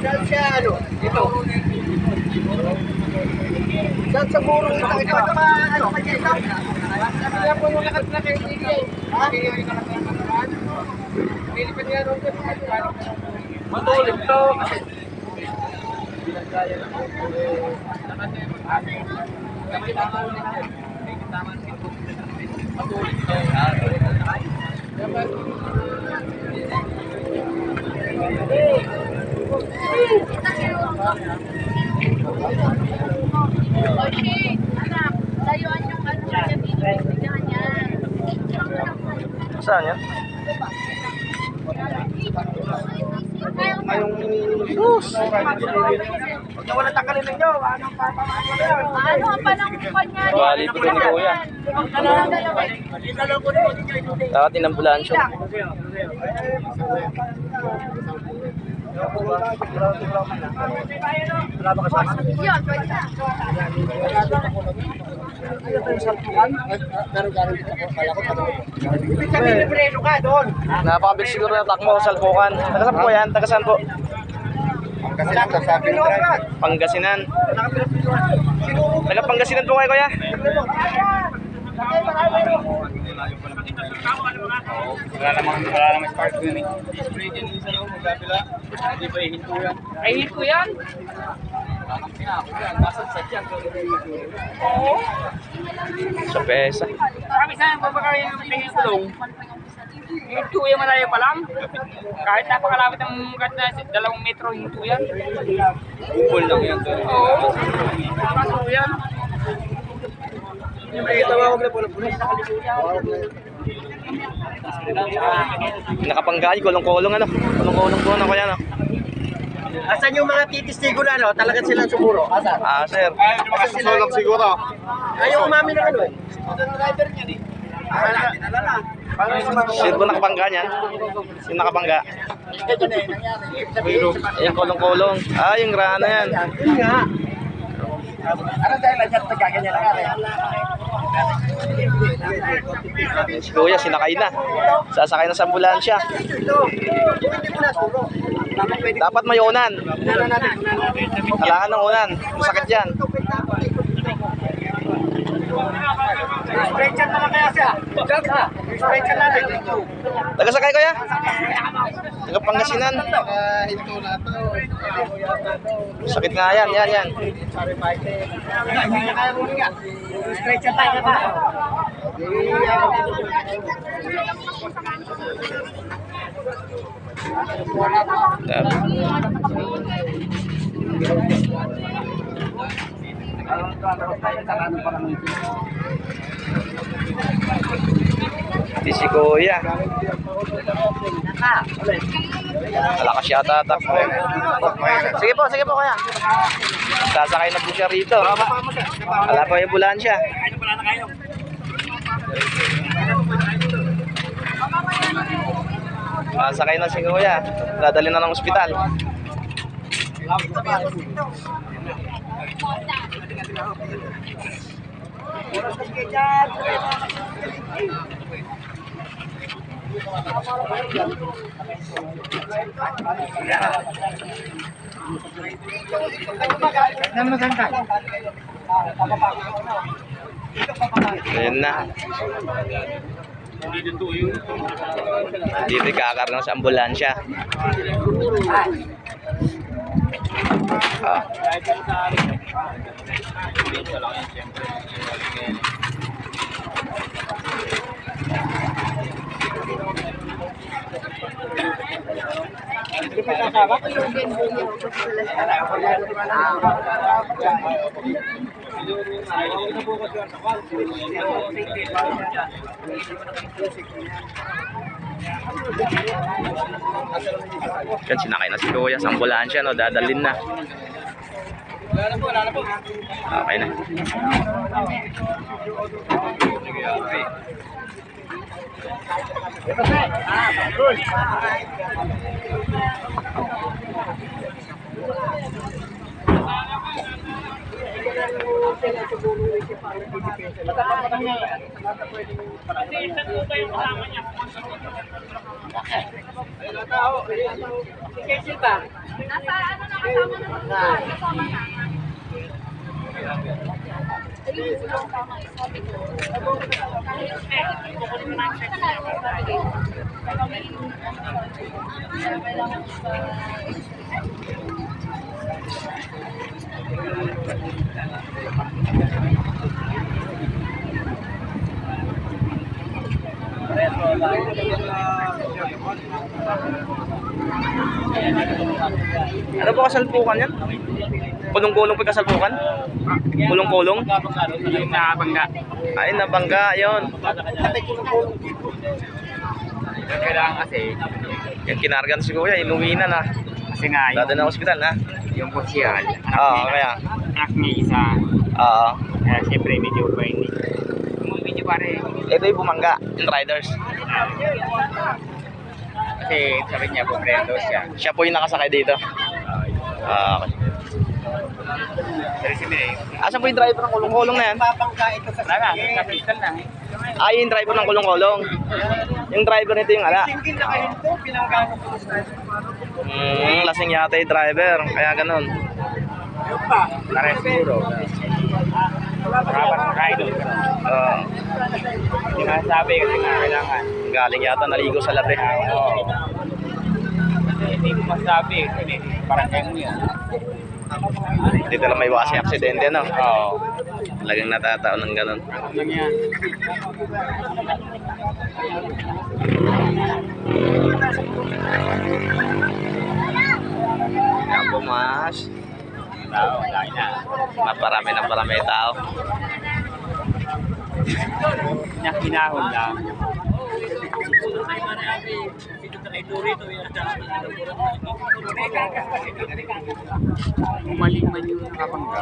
Saan siya, ano? Ito. Saan sa burong ito? Ito ba, ano, kanya ito? Kaya po yung lakas na kayo dito. Ha? Nilipat niya ron. Matulog to. Oshi, anak, layuan yung ano niya dito, bigyan niya. Saan yan? Sus! Huwag na wala tanggalin ninyo. Anong Ano ang panangkupan niya? Bali po ni Kuya. Dapat ng ambulansya. Yun, pwede na. Ibig sabihin na preno ka doon. Napakabilis siguro na takmo sa salpukan. Taga saan po yan? Taga saan po? Pangasinan. Taga Pangasinan po kayo, Kuya? Wala namang spark yun eh. Spray din sa loob, magkabila. Hindi ba ihinto yan? Ay, hito yan? Sa pesa. Kami saan pa ba kayo yung tingin sa loob? Hinto yan malayo pa lang. Kahit napakalapit ang kahit na 2 metro, hinto yan. Bukol lang yan. Oo. Kaso yan. Tawag na po ng pulis. Nakapanggay, kulong-kulong ano. Kulong-kulong po ano kaya no. Asan yung mga titistigo na, no? Talagang silang sumuro. Asan? Ah, sir. Makasusulong siguro. Ayaw umami ng ano eh. Sir po nakapangga niyan. Yung nakapangga. Ayan, kulong-kulong. Ah, yung rana yan. Yun nga. Ano dahil lang dyan pagkaganyan na kare? Si Kuya, sinakay na. Sasakay na sa ambulansya. Dapat may unan. Kailangan ng unan. Masakit yan. Stretcher na lang kaya siya. Stretcher natin. Taga-sakay, Kuya? Taga Pangasinan. Ito na to. Sakit nga yan, yan. Stretcher tayo na. Di si Kuya. Malakas yata takbo. Sige po Kuya. Sasakay na po siya rito. Wala pa yung ambulansya. Sasakay na si Kuya. Dadali na ng ospital. Ayan na. Dito kakarang sa ambulansya. Ah. Yan, sinakay na si Kuya sa ambulansya, no? Dadalhin na. Okay na. kailangan sa gulong rin siya para didipesa. Matapang niya. Kasi isa po ba yung kasama niya? Ayun, tao. Si Kessil ba? Nasa ano na kasama na kasama na. Ayun, ang tama isabi ko. Ano po kasalpukan yan? Kulong-kulong po kasalpukan? Kulong-kulong? Yung nakabangga. Ay, nabangga, yun. Kailangan kasi, Yung kinargan si Kuya, inuwi na na. kasi nga Dado na ospital, ha? yung konsyal, Oo, kaya. anak niya isa. Oo. Kaya siyempre medyo pa hindi. Yung medyo pare, Ito yung bumangga, yung riders. kasi sabi niya, puprendo siya. Siya po yung nakasakay dito. Okay. Pero si Mire, Asan po yung driver ng kulong-kulong na yan? Papangka ito sa wala lang, sige. kapital lang eh. Ay, yung driver ng kulong-kulong. Yung driver nito yung ala. Singgil na kayo ito, pinanggano ko sa tayo. Lasing yata yung driver, kaya ganun. Ayun pa. Pare siguro. Makapat makaidol ka. Hindi nga sabi kasi nga kailangan. Galing yata naligo sa labi. Oo. Hindi mo masabi, hindi parang kayo mo yan. Dito lang may wasi aksidente, no? Oo. Talagang natataon ng ganun. Ano lang yan? Yan po, mas. Tao, laki na. Maparami ng parami tao. Hinahon lang. Umaling man yung nakabangga.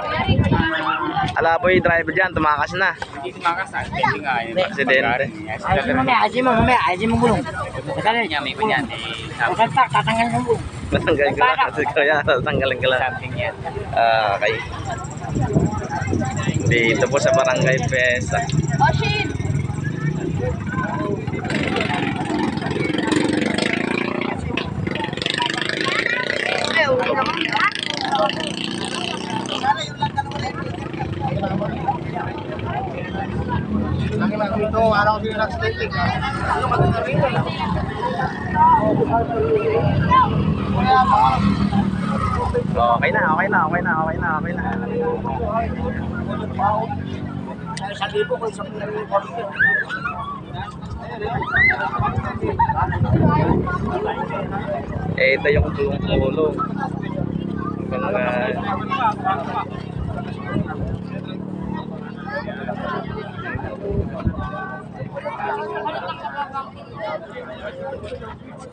Ala po yung driver dyan, tumakas na. Hindi sumakasal, hindi nga yun. Aksidente. Ayusin mo gulong. Kasali niya, may kunyan eh. Kasaltak, tatanggal yung gulong. Natanggalin ko lang kasi kuya, tatanggalin ko lang. Something yan. Okay. Dito po sa Barangay Pesa. Oshin! Lagi na dito, araw din nag-stating. Ano ka na rin? Okay na, okay na, okay na, okay na, okay na. Sa libo ko isang Ito yung tulong-tulong. Mga